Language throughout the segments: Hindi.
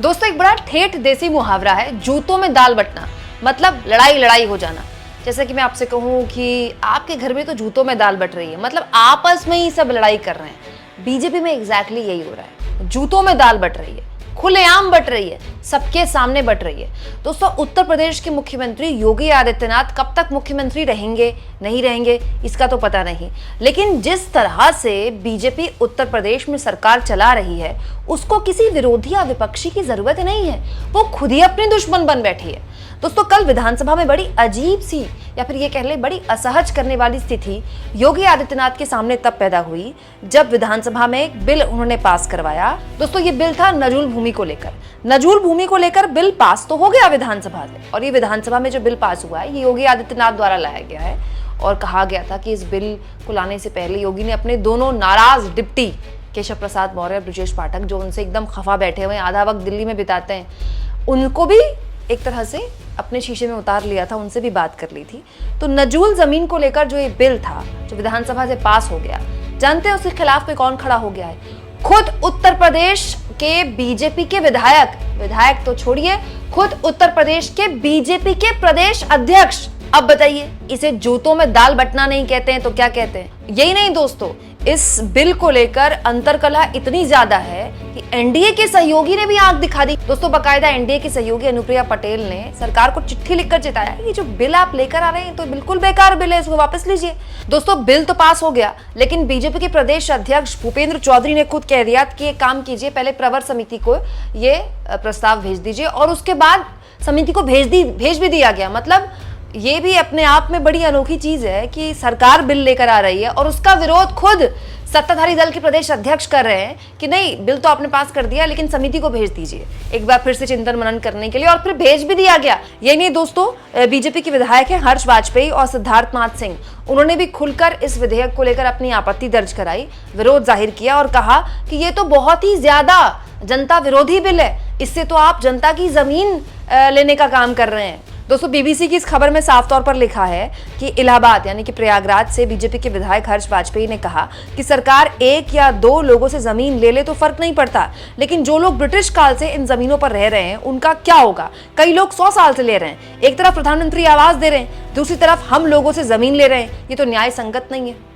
दोस्तों एक बड़ा ठेठ देसी मुहावरा है, जूतों में दाल बटना, मतलब लड़ाई लड़ाई हो जाना। जैसे कि मैं आपसे कहूं कि आपके घर में तो जूतों में दाल बट रही है, मतलब आपस में ही सब लड़ाई कर रहे हैं। बीजेपी में एग्जैक्टली यही हो रहा है, जूतों में दाल बट रही है, खुलेआम बट रही है, सबके सामने बट रही है। दोस्तों उत्तर प्रदेश के मुख्यमंत्री योगी आदित्यनाथ कब तक मुख्यमंत्री रहेंगे नहीं रहेंगे इसका तो पता नहीं, लेकिन जिस तरह से बीजेपी उत्तर प्रदेश में सरकार चला रही है उसको किसी विरोधी या विपक्षी की जरूरत नहीं है, वो खुद ही अपनी दुश्मन बन बैठी है। दोस्तों कल विधानसभा में बड़ी अजीब सी या फिर ये कह ले बड़ी असहज करने वाली स्थिति योगी आदित्यनाथ के सामने तब पैदा हुई जब विधानसभा में एक बिल उन्होंने पास करवाया। दोस्तों ये बिल था नजूल भूमि को लेकर। नजूल भूमि को लेकर बिल पास तो हो गया विधानसभा से, और ये विधानसभा में जो बिल पास हुआ है ये योगी आदित्यनाथ द्वारा लाया गया है। और कहा गया था कि इस बिल को लाने से पहले योगी ने अपने दोनों नाराज डिप्टी केशव प्रसाद मौर्य और ब्रजेश पाठक, जो उनसे एकदम खफा बैठे हुए आधा वक्त दिल्ली में बिताते हैं, उनको भी एक तरह से अपने शीशे में उतार लिया था, उनसे भी बात कर ली थी। तो नजूल जमीन को लेकर जो ये बिल था जो विधानसभा से पास हो गया, जानते हैं उसके खिलाफ में कौन खड़ा हो गया है? खुद उत्तर प्रदेश के बीजेपी के विधायक तो छोड़िए, खुद उत्तर प्रदेश के बीजेपी के प्रदेश अध्यक्ष। अब बताइए, इसे जूतों में दाल बटना नहीं कहते हैं तो क्या कहते हैं? यही नहीं दोस्तों, इस बिल को लेकर अंतरकलह इतनी ज्यादा है कि एनडीए के सहयोगी ने भी आंख दिखा दी। दोस्तों बाकायदा एनडीए की सहयोगी अनुप्रिया पटेल ने सरकार को चिट्ठी लिखकर चेताया, ये जो बिल आप लेकर आ रहे हैं तो बिल्कुल बेकार बिल है, इसको वापस लीजिए। दोस्तों बिल तो पास हो गया, लेकिन बीजेपी के प्रदेश अध्यक्ष भूपेंद्र चौधरी ने खुद कह दिया कि एक काम कीजिए, पहले प्रवर समिति को ये प्रस्ताव भेज दीजिए, और उसके बाद समिति को भेज भी दिया गया। मतलब ये भी अपने आप में बड़ी अनोखी चीज है कि सरकार बिल लेकर आ रही है और उसका विरोध खुद सत्ताधारी दल के प्रदेश अध्यक्ष कर रहे हैं कि नहीं, बिल तो आपने पास कर दिया लेकिन समिति को भेज दीजिए एक बार फिर से चिंतन मनन करने के लिए, और फिर भेज भी दिया गया। यही नहीं दोस्तों, बीजेपी के विधायक हैं हर्ष वाजपेयी और सिद्धार्थनाथ सिंह, उन्होंने भी खुलकर इस विधेयक को लेकर अपनी आपत्ति दर्ज कराई, विरोध जाहिर किया और कहा कि ये तो बहुत ही ज्यादा जनता विरोधी बिल है, इससे तो आप जनता की जमीन लेने का काम कर रहे हैं। दोस्तों बीबीसी की इस खबर में साफ तौर पर लिखा है कि इलाहाबाद यानी कि प्रयागराज से बीजेपी के विधायक हर्ष वाजपेयी ने कहा कि सरकार एक या दो लोगों से जमीन ले ले तो फर्क नहीं पड़ता, लेकिन जो लोग ब्रिटिश काल से इन जमीनों पर रह रहे हैं उनका क्या होगा? कई लोग 100 साल से ले रहे हैं, एक तरफ प्रधानमंत्री आवास दे रहे हैं, दूसरी तरफ हम लोगों से जमीन ले रहे हैं, ये तो न्याय संगत नहीं है।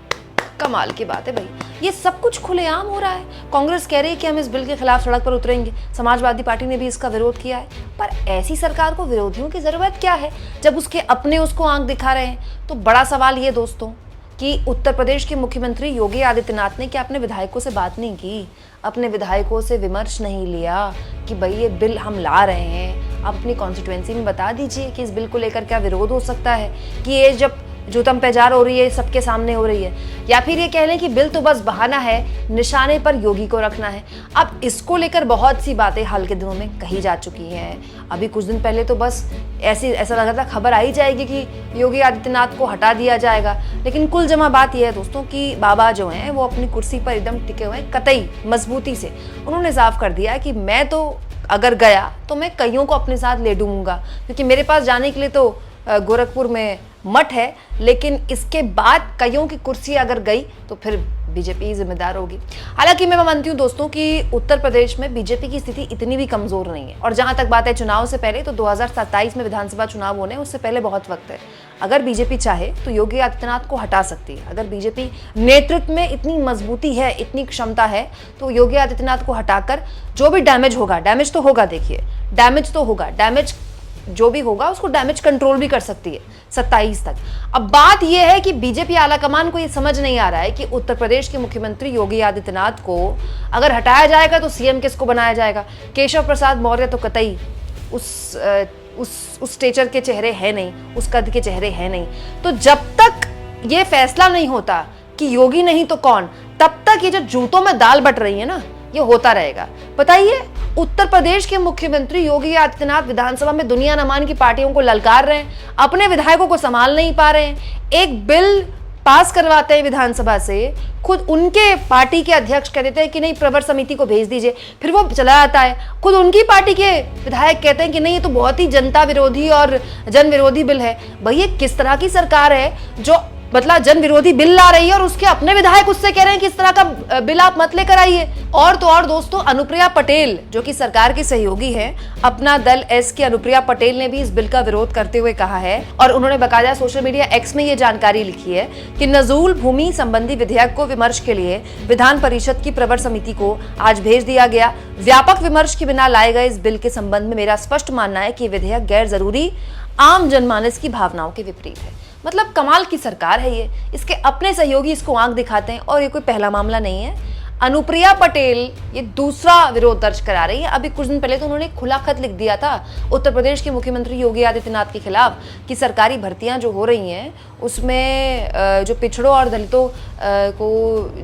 कमाल की बात है भाई, ये सब कुछ खुलेआम हो रहा है। कांग्रेस कह रही है कि हम इस बिल के खिलाफ सड़क पर उतरेंगे, समाजवादी पार्टी ने भी इसका विरोध किया है, पर ऐसी सरकार को विरोधियों की जरूरत क्या है जब उसके अपने उसको आंख दिखा रहे हैं? तो बड़ा सवाल ये दोस्तों कि उत्तर प्रदेश के मुख्यमंत्री योगी आदित्यनाथ ने क्या अपने विधायकों से बात नहीं की, अपने विधायकों से विमर्श नहीं लिया कि भाई ये बिल हम ला रहे हैं, आप अपनी कॉन्स्टिट्यूएंसी में बता दीजिए कि इस बिल को लेकर क्या विरोध हो सकता है, कि ये जब जूतम पेजार हो रही है सबके सामने हो रही है, या फिर ये कह लें कि बिल तो बस बहाना है, निशाने पर योगी को रखना है। अब इसको लेकर बहुत सी बातें हाल के दिनों में कही जा चुकी हैं। अभी कुछ दिन पहले तो बस ऐसा लगा था खबर आई जाएगी कि योगी आदित्यनाथ को हटा दिया जाएगा, लेकिन कुल जमा बात यह है दोस्तों कि बाबा जो हैं वो अपनी कुर्सी पर एकदम टिके हुए हैं, कतई मजबूती से। उन्होंने साफ कर दिया कि मैं तो अगर गया तो मैं कईयों को अपने साथ ले डूबूंगा, क्योंकि मेरे पास जाने के लिए तो गोरखपुर में मठ है, लेकिन इसके बाद कईयों की कुर्सी अगर गई तो फिर बीजेपी जिम्मेदार होगी। हालांकि मैं मानती हूँ दोस्तों कि उत्तर प्रदेश में बीजेपी की स्थिति इतनी भी कमजोर नहीं है, और जहां तक बात है चुनाव से पहले, तो 2027 में विधानसभा चुनाव होने उससे पहले बहुत वक्त है। अगर बीजेपी चाहे तो योगी आदित्यनाथ को हटा सकती है। अगर बीजेपी नेतृत्व में इतनी मजबूती है, इतनी क्षमता है, तो योगी आदित्यनाथ को हटाकर जो भी डैमेज होगा, डैमेज तो होगा, देखिए डैमेज तो होगा, डैमेज जो भी होगा उसको डैमेज कंट्रोल भी कर सकती है 27 तक। अब बात यह है कि बीजेपी आलाकमान को यह समझ नहीं आ रहा है कि उत्तर प्रदेश के मुख्यमंत्री योगी आदित्यनाथ को अगर हटाया जाएगा तो सीएम किसको बनाया जाएगा? केशव प्रसाद मौर्य तो कतई उस स्टेचर के चेहरे है नहीं, उस कद के चेहरे है नहीं। तो जब तक ये फैसला नहीं होता कि योगी नहीं तो कौन, तब तक ये जो जूतों में दाल बट रही है ना, ये होता रहेगा। बताइए, उत्तर प्रदेश के मुख्यमंत्री योगी आदित्यनाथ विधानसभा में दुनिया नमान की पार्टियों को ललकार रहे हैं, अपने विधायकों को संभाल नहीं पा रहे हैं। एक बिल पास करवाते हैं विधानसभा से, खुद उनके पार्टी के अध्यक्ष कह देते हैं कि नहीं प्रवर समिति को भेज दीजिए, फिर वो चला जाता है। खुद उनकी पार्टी के विधायक कहते हैं कि नहीं ये तो बहुत ही जनता विरोधी और जन विरोधी बिल है। भाई ये किस तरह की सरकार है जो मतलब जन विरोधी बिल ला रही है और उसके अपने विधायक उससे कह रहे हैं कि इस तरह का बिल आप मत लेकर आइए। और तो और दोस्तों, अनुप्रिया पटेल जो कि सरकार की सहयोगी है, अपना दल एस की अनुप्रिया पटेल ने भी इस बिल का विरोध करते हुए कहा है और उन्होंने बाकायदा सोशल मीडिया एक्स में ये जानकारी लिखी है कि नजूल भूमि संबंधी विधेयक को विमर्श के लिए विधान परिषद की प्रवर समिति को आज भेज दिया गया। व्यापक विमर्श के बिना लाए गए इस बिल के संबंध में मेरा स्पष्ट मानना है कि विधेयक गैर जरूरी, आम जनमानस की भावनाओं के विपरीत है। मतलब कमाल की सरकार है ये, इसके अपने सहयोगी इसको आंख दिखाते हैं और ये कोई पहला मामला नहीं है। अनुप्रिया पटेल ये दूसरा विरोध दर्ज करा रही है। अभी कुछ दिन पहले तो उन्होंने खुला खत लिख दिया था उत्तर प्रदेश के मुख्यमंत्री योगी आदित्यनाथ के खिलाफ कि सरकारी भर्तियां जो हो रही हैं उसमें जो पिछड़ों और दलितों को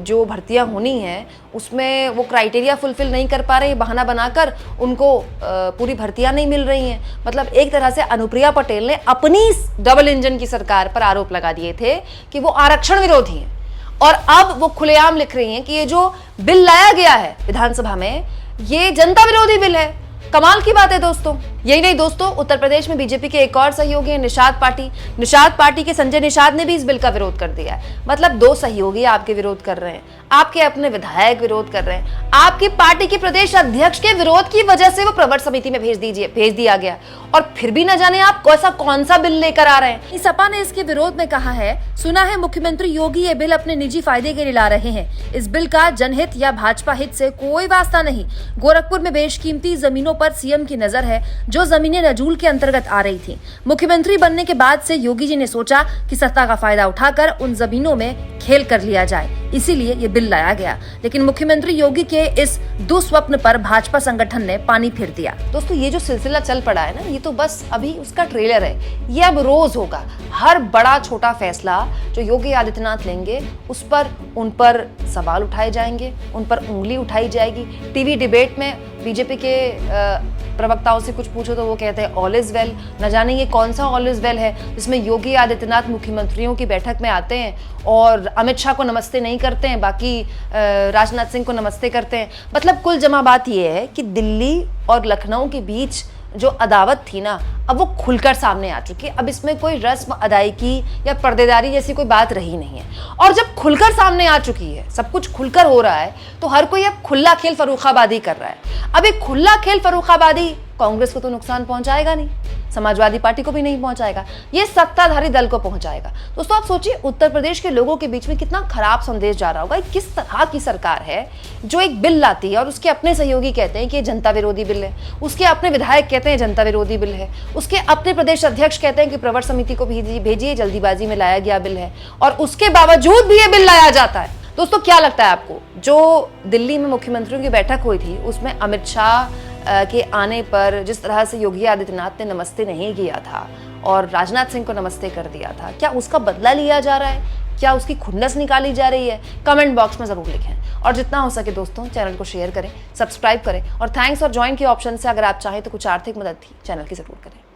जो भर्तियां होनी हैं उसमें वो क्राइटेरिया फुलफिल नहीं कर पा रहे, बहाना बनाकर उनको पूरी भर्तियां नहीं मिल रही हैं। मतलब एक तरह से अनुप्रिया पटेल ने अपनी डबल इंजन की सरकार पर आरोप लगा दिए थे कि वो आरक्षण विरोधी हैं और अब वो खुलेआम लिख रही हैं कि ये जो बिल लाया गया है विधानसभा में ये जनता विरोधी बिल है। कमाल की बात है दोस्तों। यही नहीं दोस्तों, उत्तर प्रदेश में बीजेपी के एक और सहयोगी है निषाद पार्टी। निषाद पार्टी के संजय निषाद ने भी इस बिल का विरोध कर दिया है। मतलब दो सहयोगी आपके विरोध कर रहे हैं, आपके अपने विधायक विरोध कर रहे हैं, आपकी पार्टी के प्रदेश अध्यक्ष के विरोध की वजह से वो प्रवर समिति में भेज दिया गया और फिर भी न जाने आप कौन सा बिल लेकर आ रहे हैं। सपा ने इसके विरोध में कहा है, सुना है मुख्यमंत्री योगी ये बिल अपने निजी फायदे के लिए ला रहे हैं। इस बिल का जनहित या भाजपा हित से कोई वास्ता नहीं। गोरखपुर में बेशकीमती जमीनों पर सीएम की नजर है, जो जमीनें नजूल के अंतर्गत आ रही थी। मुख्यमंत्री बनने के बाद से योगी जी ने सोचा कि सत्ता का फायदा उठाकर उन जमीनों में खेल कर लिया जाए, इसीलिए ये बिल लाया गया। लेकिन मुख्यमंत्री योगी के इस दुस्वप्न पर भाजपा संगठन ने पानी फेर दिया। दोस्तों, ये जो सिलसिला चल पड़ा है ना, ये तो बस अभी उसका ट्रेलर है। ये अब रोज होगा। हर बड़ा छोटा फैसला जो योगी आदित्यनाथ लेंगे उन पर सवाल उठाए जाएंगे, उन पर उंगली उठाई जाएगी। टीवी डिबेट में बीजेपी के प्रवक्ताओं से कुछ पूछो तो वो कहते हैं ऑल इज वेल। न जाने ये कौन सा ऑल इज वेल है जिसमें योगी आदित्यनाथ मुख्यमंत्रियों की बैठक में आते हैं और अमित शाह को नमस्ते नहीं करते हैं, बाकी राजनाथ सिंह को नमस्ते करते हैं। मतलब कुल जमा बात ये है कि दिल्ली और लखनऊ के बीच जो अदावत थी ना, अब वो खुलकर सामने आ चुकी है। अब इसमें कोई रस्म अदायगी या पर्देदारी जैसी कोई बात रही नहीं है। और जब खुलकर सामने आ चुकी है, सब कुछ खुलकर हो रहा है, तो हर कोई अब खुला खेल फर्रुखाबादी कर रहा है। अब एक खुला खेल फर्रुखाबादी कांग्रेस को तो नुकसान पहुंचाएगा नहीं, समाजवादी पार्टी को भी नहीं पहुंचाएगा, ये सत्ताधारी दल को पहुंचाएगा। दोस्तों आप सोचिए, उत्तर प्रदेश के लोगों के बीच में कितना खराब संदेश जा रहा होगा। किस तरह की सरकार है जो एक बिल लाती है और उसके अपने सहयोगी कहते हैं कि ये जनता विरोधी बिल है, उसके अपने विधायक कहते हैं जनता विरोधी बिल है, उसके अपने प्रदेश अध्यक्ष कहते हैं कि प्रवर समिति को भेजिए, जल्दीबाजी में लाया गया बिल है, और उसके बावजूद भी ये बिल लाया जाता है। दोस्तों क्या लगता है आपको, जो दिल्ली में मुख्यमंत्रियों की बैठक हुई थी उसमें अमित शाह के आने पर जिस तरह से योगी आदित्यनाथ ने नमस्ते नहीं किया था और राजनाथ सिंह को नमस्ते कर दिया था, क्या उसका बदला लिया जा रहा है? क्या उसकी खुन्नस निकाली जा रही है? कमेंट बॉक्स में जरूर लिखें और जितना हो सके दोस्तों चैनल को शेयर करें, सब्सक्राइब करें और थैंक्स और ज्वाइन के ऑप्शन से अगर आप चाहें तो कुछ आर्थिक मदद थी चैनल की जरूर करें।